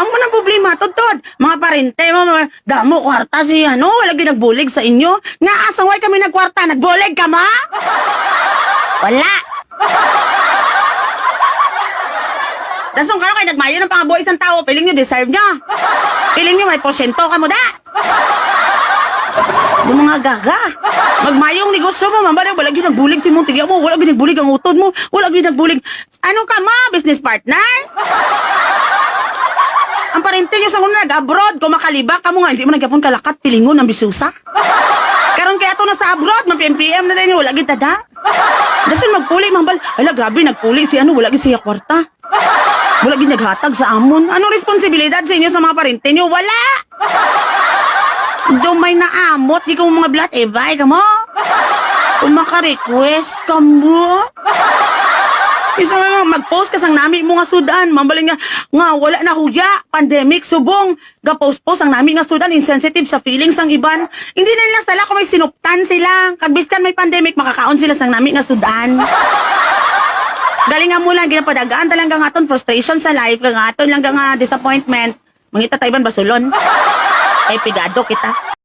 Ang manang problema, Tod. Mga parente mo, mga damo, kwarta si wala ginagbulig sa inyo. Nga asaway kami nagkwarta, nagbulig ka ma? Wala. Dasong kayo kayo nagmayo ng pangabuhay isang tao, feeling nyo deserve nyo. Feeling nyo may porsyento ka mo da. Yung mga gaga. Magmayong negosyo mo, mambaliw, wala ginagbulig si mong tigya mo, wala ginagbulig ang utod mo, wala ginagbulig. Ano ka ma, business partner? Ang parente nyo sa kung nag-abroad, kung makalibak ka mo nga, hindi mo nagyapon kalakat, pilingon ng bisusa. Karon kaya ito na sa abroad, mag-PMPM na tayo, wala gitada. Dasan magpuli, mambal, ala grabe, nagpuli si wala siya kwarta. Wala ginaghatag sa amon. Anong responsibilidad sa inyo sa mga parente nyo? Wala! Dumay na amot, di ko mga blat, bay ka mo. Kung maka-request ka mo. Isa nga mag-post ka sang nami mo nga sudan. Mambaling nga wala na huya. Pandemic, subong. Ga-post-post ang nami nga sudan. Insensitive sa feelings ang iban. Hindi na nila sala kung may sinuptan sila. Kagbiskan may pandemic, makakaon sila sang nami nga sudan. Galing nga mo lang, ginapadagaan talagang aton frustration sa life. Kang aton lang nga disappointment. Mangita tayban basulon. Ay, pigado kita.